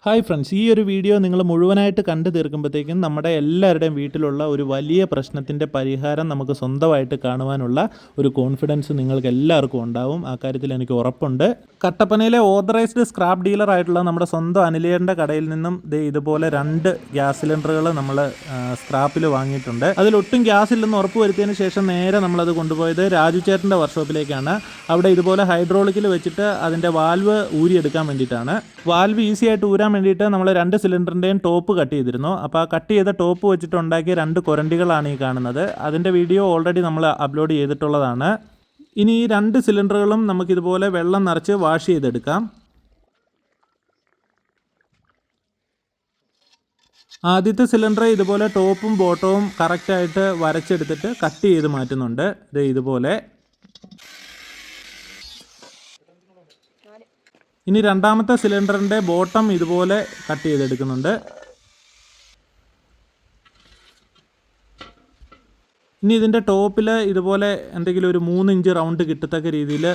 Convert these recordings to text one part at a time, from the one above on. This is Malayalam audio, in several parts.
ഹായ് ഫ്രണ്ട്സ്, ഈ ഒരു വീഡിയോ നിങ്ങൾ മുഴുവനായിട്ട് കണ്ടു തീർക്കുമ്പോഴത്തേക്കും നമ്മുടെ എല്ലാവരുടെയും വീട്ടിലുള്ള ഒരു വലിയ പ്രശ്നത്തിൻ്റെ പരിഹാരം നമുക്ക് സ്വന്തമായിട്ട് കാണുവാനുള്ള ഒരു കോൺഫിഡൻസ് നിങ്ങൾക്ക് എല്ലാവർക്കും ഉണ്ടാവും. ആ കാര്യത്തിൽ എനിക്ക് ഉറപ്പുണ്ട്. കട്ടപ്പനയിലെ ഓതറൈസ്ഡ് സ്ക്രാപ്പ് ഡീലറായിട്ടുള്ള നമ്മുടെ സ്വന്തം അനിലേറിൻ്റെ കടയിൽ നിന്നും ഇതുപോലെ 2 ഗ്യാസ് സിലിണ്ടറുകൾ നമ്മൾ സ്ക്രാപ്പിൽ വാങ്ങിയിട്ടുണ്ട്. അതിലൊട്ടും ഗ്യാസ് ഇല്ലെന്ന് ഉറപ്പ് വരുത്തിയതിന് ശേഷം നേരെ നമ്മളത് കൊണ്ടുപോയത് രാജു ചേട്ടൻ്റെ വർക്ക്ഷോപ്പിലേക്കാണ്. അവിടെ ഇതുപോലെ ഹൈഡ്രോളിക്കിൽ വെച്ചിട്ട് അതിൻ്റെ വാൽവ് ഊരിയെടുക്കാൻ വേണ്ടിയിട്ടാണ്. വാൽവ് ഈസി ആയിട്ട് ഊരാൻ വേണ്ടിയിട്ട് നമ്മൾ 2 സിലിണ്ടറിൻ്റെയും ടോപ്പ് കട്ട് ചെയ്തിരുന്നു. അപ്പോൾ ആ കട്ട് ചെയ്ത ടോപ്പ് വെച്ചിട്ട് ഉണ്ടാക്കിയ 2 കൊരണ്ടികളാണ് ഈ കാണുന്നത്. അതിൻ്റെ വീഡിയോ ഓൾറെഡി നമ്മൾ അപ്ലോഡ് ചെയ്തിട്ടുള്ളതാണ്. ഇനി ഈ 2 സിലിണ്ടറുകളും നമുക്കിതുപോലെ വെള്ളം നിറച്ച് വാഷ് ചെയ്തെടുക്കാം. ആദ്യത്തെ സിലിണ്ടർ ഇതുപോലെ ടോപ്പും ബോട്ടവും കറക്റ്റായിട്ട് വരച്ചെടുത്തിട്ട് കട്ട് ചെയ്ത് മാറ്റുന്നുണ്ട്. ഇതുപോലെ. ഇനി രണ്ടാമത്തെ സിലിണ്ടറിൻ്റെ ബോട്ടം ഇതുപോലെ കട്ട് ചെയ്തെടുക്കുന്നുണ്ട്. ഇനി ഇതിൻ്റെ ടോപ്പിൽ ഇതുപോലെ എന്തെങ്കിലും ഒരു 3 ഇഞ്ച് റൗണ്ട് കിട്ടത്തക്ക രീതിയിൽ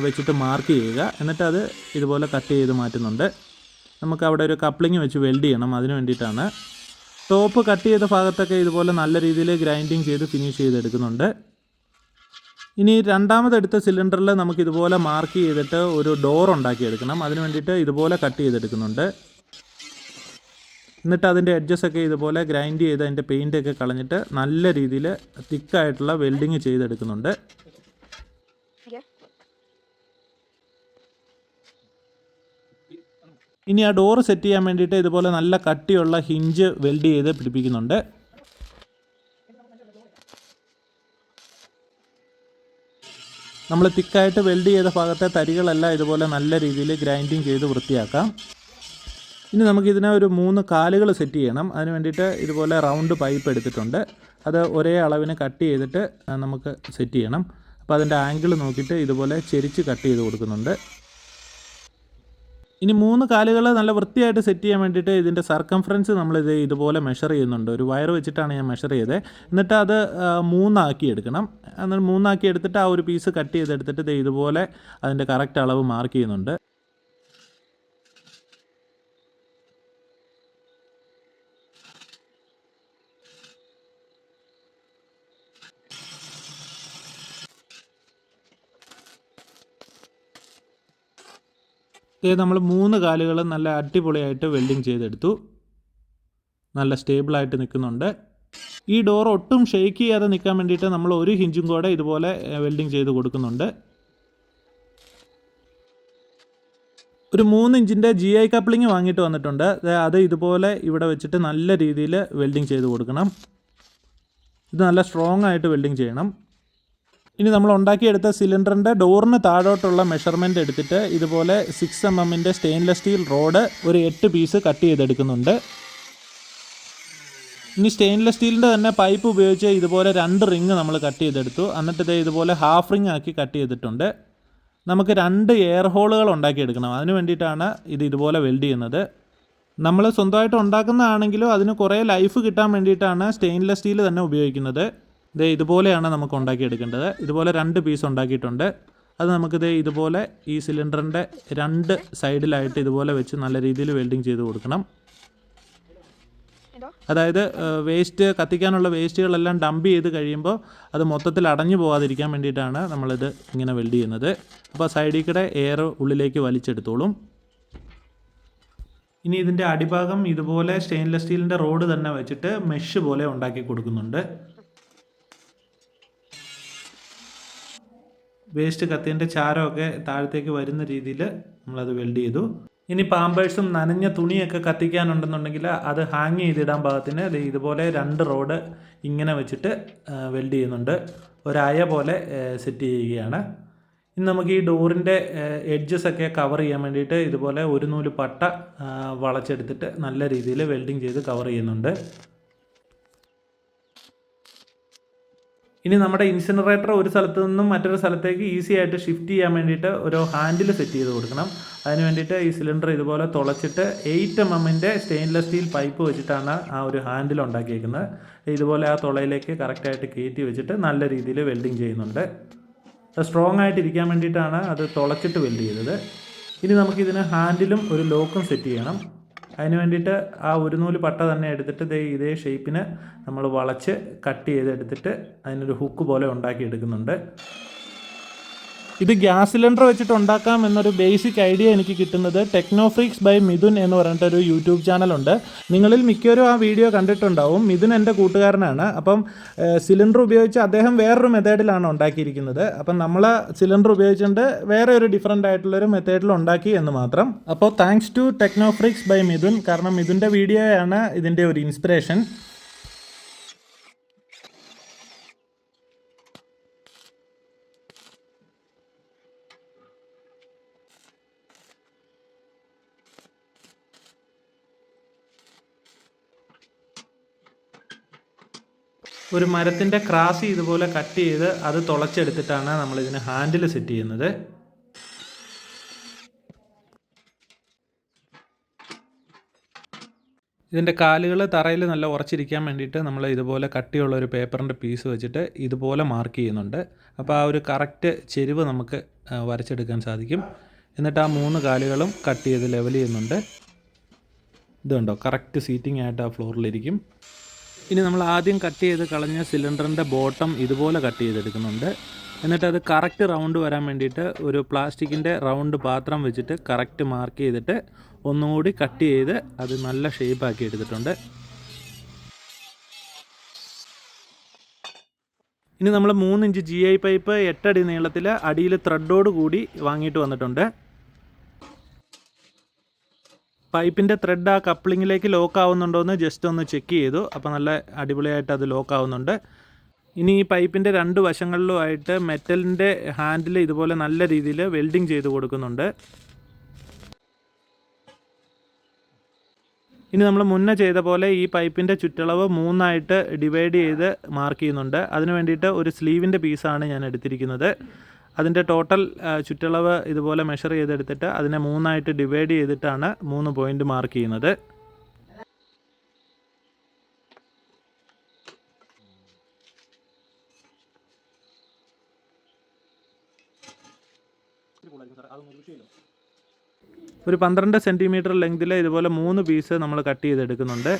വെച്ചിട്ട് മാർക്ക് ചെയ്യുക. എന്നിട്ട് അത് ഇതുപോലെ കട്ട് ചെയ്ത് മാറ്റുന്നുണ്ട്. നമുക്ക് അവിടെ ഒരു കപ്ലിങ് വെച്ച് വെൽഡ് ചെയ്യണം. അതിന് വേണ്ടിയിട്ടാണ്. ടോപ്പ് കട്ട് ചെയ്ത ഭാഗത്തൊക്കെ ഇതുപോലെ നല്ല രീതിയിൽ ഗ്രൈൻഡിങ് ചെയ്ത് ഫിനിഷ് ചെയ്തെടുക്കുന്നുണ്ട്. ഇനി രണ്ടാമതെടുത്ത സിലിണ്ടറിൽ നമുക്കിതുപോലെ മാർക്ക് ചെയ്തിട്ട് ഒരു ഡോർ ഉണ്ടാക്കിയെടുക്കണം. അതിന് വേണ്ടിയിട്ട് ഇതുപോലെ കട്ട് ചെയ്തെടുക്കുന്നുണ്ട്. എന്നിട്ട് അതിൻ്റെ എഡ്ജസൊക്കെ ഇതുപോലെ ഗ്രൈൻഡ് ചെയ്ത് അതിൻ്റെ പെയിൻ്റൊക്കെ കളഞ്ഞിട്ട് നല്ല രീതിയിൽ തിക്കായിട്ടുള്ള വെൽഡിങ് ചെയ്തെടുക്കുന്നുണ്ട്. ഇനി ആ ഡോറ് സെറ്റ് ചെയ്യാൻ വേണ്ടിയിട്ട് ഇതുപോലെ നല്ല കട്ടിയുള്ള ഹിഞ്ച് വെൽഡ് ചെയ്ത് പിടിപ്പിക്കുന്നുണ്ട്. നമ്മൾ തിക്കായിട്ട് വെൽഡ് ചെയ്ത ഭാഗത്തെ തരികളെല്ലാം ഇതുപോലെ നല്ല രീതിയിൽ ഗ്രൈൻഡിങ് ചെയ്ത് വൃത്തിയാക്കാം. ഇനി നമുക്കിതിനെ ഒരു 3 കാലുകൾ സെറ്റ് ചെയ്യണം. അതിന് വേണ്ടിയിട്ട് ഇതുപോലെ റൗണ്ട് പൈപ്പ് എടുത്തിട്ടുണ്ട്. അത് ഒരേ അളവിന് കട്ട് ചെയ്തിട്ട് നമുക്ക് സെറ്റ് ചെയ്യണം. അപ്പോൾ അതിൻ്റെ ആംഗിൾ നോക്കിയിട്ട് ഇതുപോലെ ചെരിച്ച് കട്ട് ചെയ്ത് കൊടുക്കുന്നുണ്ട്. ഇനി 3 കാലുകൾ നല്ല വൃത്തിയായിട്ട് സെറ്റ് ചെയ്യാൻ വേണ്ടിയിട്ട് ഇതിൻ്റെ സർക്കംഫറൻസ് നമ്മളിത് ഇതുപോലെ മെഷർ ചെയ്യുന്നുണ്ട്. ഒരു വയർ വെച്ചിട്ടാണ് ഞാൻ മെഷർ ചെയ്തത്. എന്നിട്ട് അത് 3 ആക്കി എടുക്കണം. എന്നിട്ട് 3 ആക്കി എടുത്തിട്ട് ആ ഒരു പീസ് കട്ട് ചെയ്തെടുത്തിട്ട് ഇതുപോലെ അതിൻ്റെ കറക്റ്റ് അളവ് മാർക്ക് ചെയ്യുന്നുണ്ട്. നമ്മൾ 3 കാലുകളും നല്ല അടിപൊളിയായിട്ട് വെൽഡിങ് ചെയ്തെടുത്തു. നല്ല സ്റ്റേബിളായിട്ട് നിൽക്കുന്നുണ്ട്. ഈ ഡോർ ഒട്ടും ഷെയ്ക്ക് ചെയ്യാതെ നിൽക്കാൻ വേണ്ടിയിട്ട് നമ്മൾ 1 ഹിഞ്ചും കൂടെ ഇതുപോലെ വെൽഡിങ് ചെയ്ത് കൊടുക്കുന്നുണ്ട്. ഒരു 3 ഇഞ്ചിൻ്റെ GI കപ്ലിങ് വാങ്ങിയിട്ട് വന്നിട്ടുണ്ട്. അത് ഇതുപോലെ ഇവിടെ വെച്ചിട്ട് നല്ല രീതിയിൽ വെൽഡിങ് ചെയ്ത് കൊടുക്കണം. ഇത് നല്ല സ്ട്രോങ് ആയിട്ട് വെൽഡിങ് ചെയ്യണം. ഇനി നമ്മൾ ഉണ്ടാക്കിയെടുത്ത സിലിണ്ടറിൻ്റെ ഡോറിന് താഴോട്ടുള്ള മെഷർമെൻറ്റ് എടുത്തിട്ട് ഇതുപോലെ 6 mm സ്റ്റെയിൻലെസ് സ്റ്റീൽ റോഡ് ഒരു 8 പീസ് കട്ട് ചെയ്തെടുക്കുന്നുണ്ട്. ഇനി സ്റ്റെയിൻലെസ് സ്റ്റീലിൻ്റെ തന്നെ പൈപ്പ് ഉപയോഗിച്ച് ഇതുപോലെ 2 റിങ് നമ്മൾ കട്ട് ചെയ്തെടുത്തു. എന്നിട്ട് ഇതുപോലെ ഹാഫ് റിങ് ആക്കി കട്ട് ചെയ്തിട്ടുണ്ട്. നമുക്ക് 2 എയർ ഹോളുകൾ ഉണ്ടാക്കിയെടുക്കണം. അതിന് വേണ്ടിയിട്ടാണ് ഇതുപോലെ വെൽഡ് ചെയ്യുന്നത്. നമ്മൾ സ്വന്തമായിട്ട് ഉണ്ടാക്കുന്നതാണെങ്കിലും അതിന് കുറേ ലൈഫ് കിട്ടാൻ വേണ്ടിയിട്ടാണ് സ്റ്റെയിൻലെസ് സ്റ്റീൽ തന്നെ ഉപയോഗിക്കുന്നത്. ഇതുപോലെയാണ് നമുക്ക് ഉണ്ടാക്കിയെടുക്കേണ്ടത്. ഇതുപോലെ 2 പീസ് ഉണ്ടാക്കിയിട്ടുണ്ട്. അത് നമുക്കിത് ഇതുപോലെ ഈ സിലിണ്ടറിൻ്റെ 2 സൈഡിലായിട്ട് ഇതുപോലെ വെച്ച് നല്ല രീതിയിൽ വെൽഡിങ് ചെയ്ത് കൊടുക്കണം. അതായത് വേസ്റ്റ് കത്തിക്കാനുള്ള വേസ്റ്റുകളെല്ലാം ഡംപ് ചെയ്ത് കഴിയുമ്പോൾ അത് മൊത്തത്തിൽ അടഞ്ഞു പോകാതിരിക്കാൻ വേണ്ടിയിട്ടാണ് നമ്മളിത് ഇങ്ങനെ വെൽഡ് ചെയ്യുന്നത്. അപ്പോൾ സൈഡിൽ കൂടെ എയർ ഉള്ളിലേക്ക് വലിച്ചെടുത്തോളും. ഇനി ഇതിൻ്റെ അടിഭാഗം ഇതുപോലെ സ്റ്റെയിൻലെസ് സ്റ്റീലിൻ്റെ റോഡ് തന്നെ വെച്ചിട്ട് മെഷ് പോലെ ഉണ്ടാക്കി കൊടുക്കുന്നുണ്ട്. വേസ്റ്റ് കത്തിൻ്റെ ചാരമൊക്കെ താഴത്തേക്ക് വരുന്ന രീതിയിൽ നമ്മളത് വെൽഡ് ചെയ്തു. ഇനി പാമ്പേഴ്സും നനഞ്ഞ തുണിയൊക്കെ കത്തിക്കാനുണ്ടെന്നുണ്ടെങ്കിൽ അത് ഹാങ് ചെയ്തിടാൻ പാകത്തിന് ഇതുപോലെ 2 റോഡ് ഇങ്ങനെ വെച്ചിട്ട് വെൽഡ് ചെയ്യുന്നുണ്ട്. ഒരയ പോലെ സെറ്റ് ചെയ്യുകയാണ്. ഇനി നമുക്ക് ഈ ഡോറിൻ്റെ എഡ്ജസൊക്കെ കവർ ചെയ്യാൻ വേണ്ടിയിട്ട് ഇതുപോലെ ഒരു നൂല് പട്ട വളച്ചെടുത്തിട്ട് നല്ല രീതിയിൽ വെൽഡിങ് ചെയ്ത് കവർ ചെയ്യുന്നുണ്ട്. ഇനി നമ്മുടെ ഇൻസിനറേറ്റർ ഒരു സ്ഥലത്ത് നിന്നും മറ്റൊരു സ്ഥലത്തേക്ക് ഈസി ആയിട്ട് ഷിഫ്റ്റ് ചെയ്യാൻ വേണ്ടിയിട്ട് ഒരു ഹാൻഡിൽ സെറ്റ് ചെയ്ത് കൊടുക്കണം. അതിന് വേണ്ടിയിട്ട് ഈ സിലിണ്ടർ ഇതുപോലെ തുളച്ചിട്ട് 8 mm സ്റ്റെയിൻലെസ് സ്റ്റീൽ പൈപ്പ് വെച്ചിട്ടാണ് ആ ഒരു ഹാൻഡിൽ ഉണ്ടാക്കിയിരിക്കുന്നത്. ഇതുപോലെ ആ തുളയിലേക്ക് കറക്റ്റായിട്ട് കയറ്റി വെച്ചിട്ട് നല്ല രീതിയിൽ വെൽഡിങ് ചെയ്യുന്നുണ്ട്. സ്ട്രോങ് ആയിട്ടിരിക്കാൻ വേണ്ടിയിട്ടാണ് അത് തുളച്ചിട്ട് വെൽഡ് ചെയ്തത്. ഇനി നമുക്കിതിന് ഹാൻഡിലും ഒരു ലോക്കും സെറ്റ് ചെയ്യണം. അതിന് വേണ്ടിയിട്ട് ആ ഒരു നൂല് പട്ട തന്നെ എടുത്തിട്ട് ഇതേ ഷേപ്പിന് നമ്മൾ വളച്ച് കട്ട് ചെയ്തെടുത്തിട്ട് അതിനൊരു ഹുക്ക് പോലെ ഉണ്ടാക്കിയെടുക്കുന്നുണ്ട്. ഇത് ഗ്യാസ് സിലിണ്ടർ വെച്ചിട്ട് ഉണ്ടാക്കാം എന്നൊരു ബേസിക് ഐഡിയ എനിക്ക് കിട്ടുന്നത് ടെക്നോഫ്രീക്സ് ബൈ മിഥുൻ എന്ന് പറഞ്ഞിട്ടൊരു യൂട്യൂബ് ചാനലുണ്ട്. നിങ്ങളിൽ മിക്കവരും ആ വീഡിയോ കണ്ടിട്ടുണ്ടാവും. മിഥുൻ എൻ്റെ കൂട്ടുകാരനാണ്. അപ്പം സിലിണ്ടർ ഉപയോഗിച്ച് അദ്ദേഹം വേറൊരു മെത്തേഡിലാണ് ഉണ്ടാക്കിയിരിക്കുന്നത്. അപ്പം നമ്മൾ സിലിണ്ടർ ഉപയോഗിച്ചുകൊണ്ട് വേറെ ഒരു ഡിഫറെൻ്റ് ആയിട്ടുള്ളൊരു മെത്തേഡിൽ ഉണ്ടാക്കി എന്ന് മാത്രം. അപ്പോൾ താങ്ക്സ് ടു ടെക്നോഫ്രീക്സ് ബൈ മിഥുൻ. കാരണം മിഥുൻ്റെ വീഡിയോയാണ് ഇതിൻ്റെ ഒരു ഇൻസ്പിറേഷൻ. ഒരു മരത്തിൻ്റെ ക്രാസ് ഇതുപോലെ കട്ട് ചെയ്ത് അത് തുളച്ചെടുത്തിട്ടാണ് നമ്മളിതിന് ഹാൻഡിൽ സെറ്റ് ചെയ്യുന്നത്. ഇതിൻ്റെ കാലുകൾ തറയിൽ നല്ല ഉറച്ചിരിക്കാൻ വേണ്ടിയിട്ട് നമ്മൾ ഇതുപോലെ കട്ടിയുള്ള ഒരു പേപ്പറിൻ്റെ പീസ് വെച്ചിട്ട് ഇതുപോലെ മാർക്ക് ചെയ്യുന്നുണ്ട്. അപ്പോൾ ആ ഒരു കറക്റ്റ് ചെരിവ് നമുക്ക് വരച്ചെടുക്കാൻ സാധിക്കും. എന്നിട്ട് ആ 3 കാലുകളും കട്ട് ചെയ്ത് ലെവൽ ചെയ്യുന്നുണ്ട്. ഇതുണ്ടോ, കറക്റ്റ് സീറ്റിംഗ് ആയിട്ട് ആ ഫ്ലോറിലിരിക്കും. ഇനി നമ്മൾ ആദ്യം കട്ട് ചെയ്ത് കളഞ്ഞ സിലിണ്ടറിൻ്റെ ബോട്ടം ഇതുപോലെ കട്ട് ചെയ്തെടുക്കുന്നുണ്ട്. എന്നിട്ട് അത് കറക്റ്റ് റൗണ്ട് വരാൻ വേണ്ടിയിട്ട് ഒരു പ്ലാസ്റ്റിക്കിൻ്റെ റൗണ്ട് പാത്രം വെച്ചിട്ട് കറക്റ്റ് മാർക്ക് ചെയ്തിട്ട് ഒന്നുകൂടി കട്ട് ചെയ്ത് അത് നല്ല ഷേപ്പാക്കി എടുത്തിട്ടുണ്ട്. ഇനി നമ്മൾ 3 ഇഞ്ച് GI പൈപ്പ് 8 അടി നീളത്തിൽ അടിയിൽ ത്രെഡോട് കൂടി വാങ്ങിയിട്ട് വന്നിട്ടുണ്ട്. പൈപ്പിൻ്റെ ത്രെഡ് ആ കപ്ലിങ്ങിലേക്ക് ലോക്ക് ആവുന്നുണ്ടോ എന്ന് ജസ്റ്റ് ഒന്ന് ചെക്ക് ചെയ്തു. അപ്പോൾ നല്ല അടിപൊളിയായിട്ട് അത് ലോക്ക് ആവുന്നുണ്ട്. ഇനി ഈ പൈപ്പിൻ്റെ 2 വശങ്ങളിലുമായിട്ട് മെറ്റലിൻ്റെ ഹാൻഡിൽ ഇതുപോലെ നല്ല രീതിയിൽ വെൽഡിങ് ചെയ്ത് കൊടുക്കുന്നുണ്ട്. ഇനി നമ്മൾ മുന്നേ ചെയ്ത പോലെ ഈ പൈപ്പിൻ്റെ ചുറ്റളവ് 3 ആയിട്ട് ഡിവൈഡ് ചെയ്ത് മാർക്ക് ചെയ്യുന്നുണ്ട്. അതിന് വേണ്ടിയിട്ട് ഒരു സ്ലീവിൻ്റെ പീസാണ് ഞാൻ എടുത്തിരിക്കുന്നത്. അതിൻ്റെ ടോട്ടൽ ചുറ്റളവ് ഇതുപോലെ മെഷർ ചെയ്തെടുത്തിട്ട് അതിനെ 3 ആയിട്ട് ഡിവൈഡ് ചെയ്തിട്ടാണ് 3 പോയിൻ്റ് മാർക്ക് ചെയ്യുന്നത്. ഒരു 12 സെൻറ്റിമീറ്റർ ലെങ്തിൽ ഇതുപോലെ 3 പീസ് നമ്മൾ കട്ട് ചെയ്തെടുക്കുന്നുണ്ട്.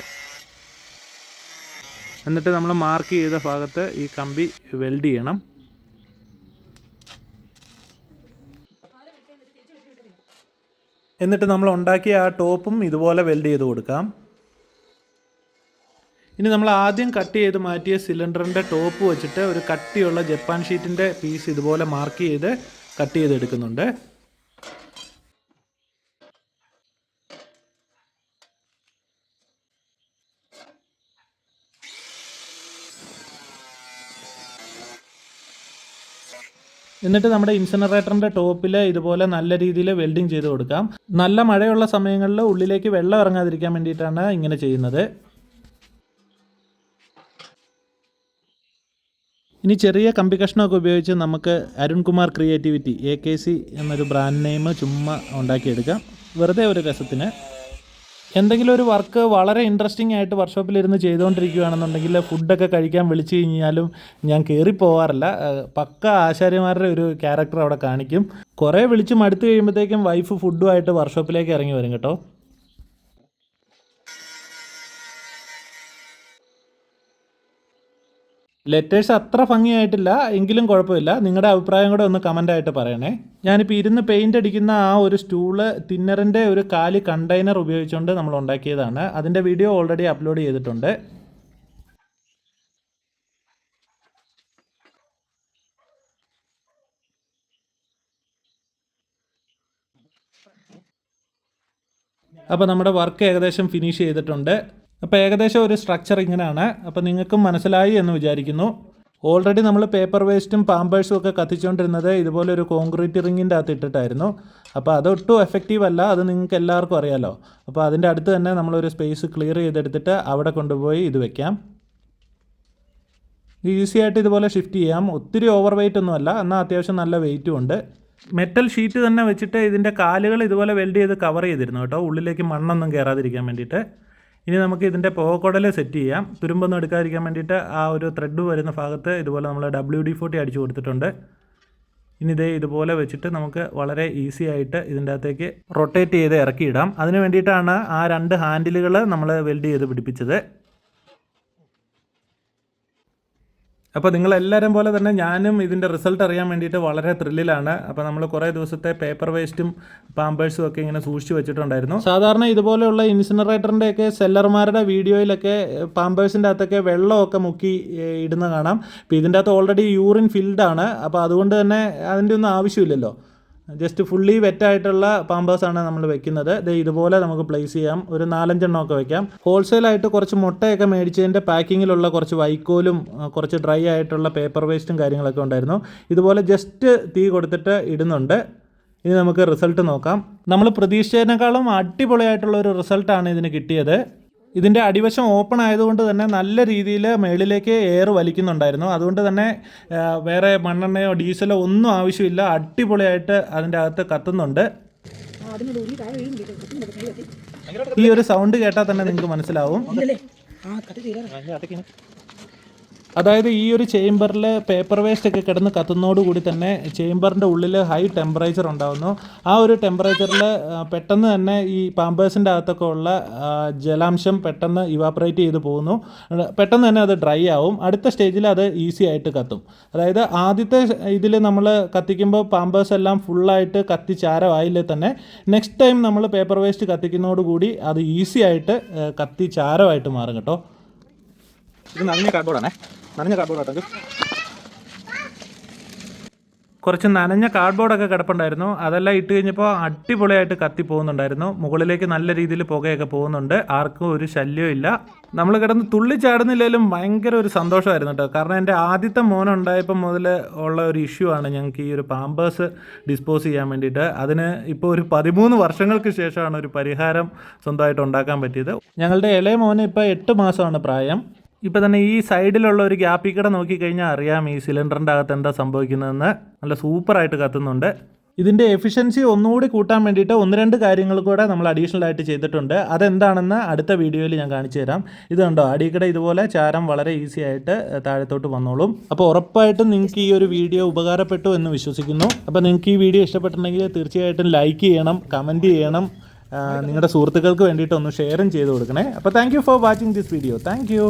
എന്നിട്ട് നമ്മൾ മാർക്ക് ചെയ്ത ഭാഗത്ത് ഈ കമ്പി വെൽഡ് ചെയ്യണം. എന്നിട്ട് നമ്മൾ ഉണ്ടാക്കിയ ആ ടോപ്പും ഇതുപോലെ വെൽഡ് ചെയ്ത് കൊടുക്കാം. ഇനി നമ്മൾ ആദ്യം കട്ട് ചെയ്ത് മാറ്റിയ സിലിണ്ടറിൻ്റെ ടോപ്പ് വെച്ചിട്ട് ഒരു കട്ടിയുള്ള ജപ്പാൻ ഷീറ്റിൻ്റെ പീസ് ഇതുപോലെ മാർക്ക് ചെയ്ത് കട്ട് ചെയ്തെടുക്കുന്നുണ്ട്. എന്നിട്ട് നമ്മുടെ ഇൻസിനറേറ്ററിൻ്റെ ടോപ്പിൽ ഇതുപോലെ നല്ല രീതിയിൽ വെൽഡിങ് ചെയ്ത് കൊടുക്കാം. നല്ല മഴയുള്ള സമയങ്ങളിൽ ഉള്ളിലേക്ക് വെള്ളം ഇറങ്ങാതിരിക്കാൻ വേണ്ടിയിട്ടാണ് ഇങ്ങനെ ചെയ്യുന്നത്. ഇനി ചെറിയ കമ്പി കഷ്ണമൊക്കെ ഉപയോഗിച്ച് നമുക്ക് അരുൺകുമാർ ക്രിയേറ്റിവിറ്റി AKC എന്നൊരു ബ്രാൻഡ് നെയിം ചുമ്മാ ഉണ്ടാക്കിയെടുക്കാം, വെറുതെ ഒരു രസത്തിന്. എന്തെങ്കിലും ഒരു വർക്ക് വളരെ ഇൻട്രസ്റ്റിംഗ് ആയിട്ട് വർക്ക്ഷോപ്പിലിരുന്ന് ചെയ്തുകൊണ്ടിരിക്കുകയാണെന്നുണ്ടെങ്കിൽ ഫുഡൊക്കെ കഴിക്കാൻ വിളിച്ചു കഴിഞ്ഞാലും ഞാൻ കയറിപ്പോവാറില്ല. പക്ക ആശാരിമാരുടെ ഒരു ക്യാരക്ടർ അവിടെ കാണിക്കും. കുറേ വിളിച്ച് മടുത്ത് കഴിയുമ്പോഴത്തേക്കും വൈഫ് ഫുഡുമായിട്ട് വർക്ക്ഷോപ്പിലേക്ക് ഇറങ്ങി വരും കേട്ടോ. ലെറ്റേഴ്സ് അത്ര ഭംഗിയായിട്ടില്ല, എങ്കിലും കുഴപ്പമില്ല. നിങ്ങളുടെ അഭിപ്രായം കൂടെ ഒന്ന് കമൻ്റായിട്ട് പറയണേ. ഞാനിപ്പോൾ ഇരുന്ന് പെയിൻ്റ് അടിക്കുന്ന ആ ഒരു സ്റ്റൂള് തിന്നറിൻ്റെ ഒരു കാലി കണ്ടെയ്നർ ഉപയോഗിച്ചുകൊണ്ട് നമ്മൾ ഉണ്ടാക്കിയതാണ്. അതിൻ്റെ വീഡിയോ ഓൾറെഡി അപ്ലോഡ് ചെയ്തിട്ടുണ്ട്. അപ്പോൾ നമ്മുടെ വർക്ക് ഏകദേശം ഫിനിഷ് ചെയ്തിട്ടുണ്ട്. അപ്പോൾ ഏകദേശം ഒരു സ്ട്രക്ചർ ഇങ്ങനെയാണ്. അപ്പോൾ നിങ്ങൾക്കും മനസ്സിലായി എന്ന് വിചാരിക്കുന്നു. ഓൾറെഡി നമ്മൾ പേപ്പർ വേസ്റ്റും പാമ്പേഴ്സും ഒക്കെ കത്തിച്ചുകൊണ്ടിരുന്നത് ഇതുപോലെ ഒരു കോൺക്രീറ്റ് റിങ്ങിൻ്റെ അകത്ത് ഇട്ടിട്ടായിരുന്നു. അപ്പോൾ അതൊട്ടും എഫക്റ്റീവ് അല്ല, അത് നിങ്ങൾക്ക് എല്ലാവർക്കും അറിയാമല്ലോ. അപ്പോൾ അതിൻ്റെ അടുത്ത് തന്നെ നമ്മളൊരു സ്പേസ് ക്ലിയർ ചെയ്തെടുത്തിട്ട് അവിടെ കൊണ്ടുപോയി ഇത് വെക്കാം. ഈസി ആയിട്ട് ഇതുപോലെ ഷിഫ്റ്റ് ചെയ്യാം. ഒത്തിരി ഓവർ വെയിറ്റ് ഒന്നുമല്ല, എന്നാൽ അത്യാവശ്യം നല്ല വെയിറ്റും ഉണ്ട്. മെറ്റൽ ഷീറ്റ് തന്നെ വെച്ചിട്ട് ഇതിൻ്റെ കാലുകൾ ഇതുപോലെ വെൽഡ് ചെയ്ത് കവർ ചെയ്തിരുന്നു കേട്ടോ, ഉള്ളിലേക്ക് മണ്ണൊന്നും കയറാതിരിക്കാൻ വേണ്ടിയിട്ട്. ഇനി നമുക്ക് ഇതിൻ്റെ പോകക്കുടൽ സെറ്റ് ചെയ്യാം. തുരുമ്പൊന്നും എടുക്കാതിരിക്കാൻ വേണ്ടിയിട്ട് ആ ഒരു ത്രെഡ് വരുന്ന ഭാഗത്ത് ഇതുപോലെ നമ്മൾ WD-40 അടിച്ചു കൊടുത്തിട്ടുണ്ട്. ഇനി ഇതേ ഇതുപോലെ വെച്ചിട്ട് നമുക്ക് വളരെ ഈസി ആയിട്ട് ഇതിൻ്റെ അകത്തേക്ക് റൊട്ടേറ്റ് ചെയ്ത് ഇറക്കിയിടാം. അതിന് വേണ്ടിയിട്ടാണ് ആ 2 ഹാൻഡിലുകൾ നമ്മൾ വെൽഡ് ചെയ്ത് പിടിപ്പിച്ചത്. അപ്പോൾ നിങ്ങളെല്ലാവരും പോലെ തന്നെ ഞാനും ഇതിൻ്റെ റിസൾട്ട് അറിയാൻ വേണ്ടിയിട്ട് വളരെ ത്രില്ലിലാണ്. അപ്പോൾ നമ്മൾ കുറേ ദിവസത്തെ പേപ്പർ വേസ്റ്റും പാമ്പേഴ്സും ഒക്കെ ഇങ്ങനെ സൂക്ഷിച്ച് വെച്ചിട്ടുണ്ടായിരുന്നു. സാധാരണ ഇതുപോലെയുള്ള ഇൻസിനറേറ്ററിൻ്റെയൊക്കെ സെല്ലർമാരുടെ വീഡിയോയിലൊക്കെ പാമ്പേഴ്സിൻ്റെ അകത്തൊക്കെ വെള്ളമൊക്കെ മുക്കി ഇടുന്ന കാണാം. അപ്പോൾ ഇതിൻ്റെ അകത്ത് ഓൾറെഡി യൂറിൻ ഫിൽഡാണ്. അപ്പോൾ അതുകൊണ്ട് തന്നെ അതിൻ്റെ ഒന്നും ആവശ്യമില്ലല്ലോ. ജസ്റ്റ് ഫുള്ളി വെറ്റായിട്ടുള്ള പാമ്പേഴ്സാണ് നമ്മൾ വെക്കുന്നത്. ഇതുപോലെ നമുക്ക് പ്ലേസ് ചെയ്യാം. ഒരു 4-5 എണ്ണമൊക്കെ വെക്കാം. ഹോൾസെയിലായിട്ട് കുറച്ച് മുട്ടയൊക്കെ മേടിച്ചതിൻ്റെ പാക്കിങ്ങിലുള്ള കുറച്ച് വൈക്കോലും കുറച്ച് ഡ്രൈ ആയിട്ടുള്ള പേപ്പർ വേസ്റ്റും കാര്യങ്ങളൊക്കെ ഉണ്ടായിരുന്നു. ഇതുപോലെ ജസ്റ്റ് തീ കൊടുത്തിട്ട് ഇടുന്നുണ്ട്. ഇനി നമുക്ക് റിസൾട്ട് നോക്കാം. നമ്മൾ പ്രതീക്ഷിച്ചതിനേക്കാളും അടിപൊളിയായിട്ടുള്ള ഒരു റിസൾട്ടാണ് ഇതിന് കിട്ടിയത്. ഇതിൻ്റെ അടിവശം ഓപ്പൺ ആയതുകൊണ്ട് തന്നെ നല്ല രീതിയിൽ മുകളിലേക്ക് എയർ വലിക്കുന്നുണ്ടായിരുന്നു. അതുകൊണ്ട് തന്നെ വേറെ മണ്ണെണ്ണയോ ഡീസലോ ഒന്നും ആവശ്യമില്ല. അടിപൊളിയായിട്ട് അതിൻ്റെ അകത്ത് കത്തുന്നുണ്ട്. ഈ ഒരു സൗണ്ട് കേട്ടാൽ തന്നെ നിങ്ങൾക്ക് മനസ്സിലാവും. അതായത് ഈ ഒരു ചേംബറിൽ പേപ്പർ വേസ്റ്റ് ഒക്കെ കിടന്ന് കത്തുന്നതോടുകൂടി തന്നെ ചേംബറിൻ്റെ ഉള്ളിൽ ഹൈ ടെമ്പറേച്ചർ ഉണ്ടാകുന്നു. ആ ഒരു ടെമ്പറേച്ചറിൽ പെട്ടെന്ന് തന്നെ ഈ പാമ്പേഴ്സിൻ്റെ അകത്തൊക്കെ ഉള്ള ജലാംശം പെട്ടെന്ന് ഇവാപ്പറേറ്റ് ചെയ്ത് പോകുന്നു. പെട്ടെന്ന് തന്നെ അത് ഡ്രൈ ആവും. അടുത്ത സ്റ്റേജിൽ അത് ഈസി ആയിട്ട് കത്തും. അതായത് ആദ്യത്തെ ഇതിൽ നമ്മൾ കത്തിക്കുമ്പോൾ പാമ്പേഴ്സ് എല്ലാം ഫുള്ളായിട്ട് കത്തി ചാരമായില്ലേ തന്നെ നെക്സ്റ്റ് ടൈം നമ്മൾ പേപ്പർ വേസ്റ്റ് കത്തിക്കുന്നതോടുകൂടി അത് ഈസി ആയിട്ട് കത്തി ചാരമായിട്ട് മാറും കേട്ടോ. ഇത് നനഞ്ഞ കാർഡ്ബോർഡാണേ. നനഞ്ഞ കാർഡ്ബോർഡാട്ടോ. കുറച്ച് നനഞ്ഞ കാർഡ്ബോർഡൊക്കെ കിടപ്പുണ്ടായിരുന്നു. അതെല്ലാം ഇട്ട് കഴിഞ്ഞപ്പോൾ അടിപൊളിയായിട്ട് കത്തി പോകുന്നുണ്ടായിരുന്നു. മുകളിലേക്ക് നല്ല രീതിയിൽ പുകയൊക്കെ പോകുന്നുണ്ട്. ആർക്കും ഒരു ശല്യവും ഇല്ല. നമ്മൾ കിടന്ന് തുള്ളിച്ചാടുന്നില്ലെങ്കിലും ഭയങ്കര ഒരു സന്തോഷമായിരുന്നു കേട്ടോ. കാരണം എൻ്റെ ആദ്യത്തെ മോനുണ്ടായപ്പോൾ മുതൽ ഉള്ള ഒരു ഇഷ്യൂ ആണ് ഞങ്ങൾക്ക് ഈ ഒരു പാമ്പേഴ്സ് ഡിസ്പോസ് ചെയ്യാൻ വേണ്ടിയിട്ട്. അതിന് ഇപ്പോൾ ഒരു 13 വർഷങ്ങൾക്ക് ശേഷമാണ് ഒരു പരിഹാരം സ്വന്തമായിട്ട് ഉണ്ടാക്കാൻ പറ്റിയത്. ഞങ്ങളുടെ ഇളയ മോന് ഇപ്പോൾ 8 മാസമാണ് പ്രായം. ഇപ്പോൾ തന്നെ ഈ സൈഡിലുള്ള ഒരു ഗ്യാപ്പിൽ കൂടെ നോക്കിക്കഴിഞ്ഞാൽ അറിയാം ഈ സിലിണ്ടറിൻ്റെ അകത്ത് എന്താ സംഭവിക്കുന്നതെന്ന്. നല്ല സൂപ്പറായിട്ട് കത്തുന്നുണ്ട്. ഇതിൻ്റെ എഫിഷ്യൻസി ഒന്നുകൂടി കൂട്ടാൻ വേണ്ടിയിട്ട് 1-2 കാര്യങ്ങൾ കൂടെ നമ്മൾ അഡീഷണൽ ആയിട്ട് ചെയ്തിട്ടുണ്ട്. അതെന്താണെന്ന് അടുത്ത വീഡിയോയിൽ ഞാൻ കാണിച്ചു തരാം. ഇത് കണ്ടോ, അടിയിക്കടെ ഇതുപോലെ ചാരം വളരെ ഈസി ആയിട്ട് താഴത്തോട്ട് വന്നോളും. അപ്പോൾ ഉറപ്പായിട്ടും നിങ്ങൾക്ക് ഈ ഒരു വീഡിയോ ഉപകാരപ്പെട്ടു എന്ന് വിശ്വസിക്കുന്നു. അപ്പോൾ നിങ്ങൾക്ക് ഈ വീഡിയോ ഇഷ്ടപ്പെട്ടിട്ടുണ്ടെങ്കിൽ തീർച്ചയായിട്ടും ലൈക്ക് ചെയ്യണം, കമൻറ്റ് ചെയ്യണം, നിങ്ങളുടെ സുഹൃത്തുക്കൾക്ക് വേണ്ടിയിട്ട് ഒന്ന് ഷെയറും ചെയ്ത് കൊടുക്കണേ. അപ്പോൾ thank you for watching this video. Thank you.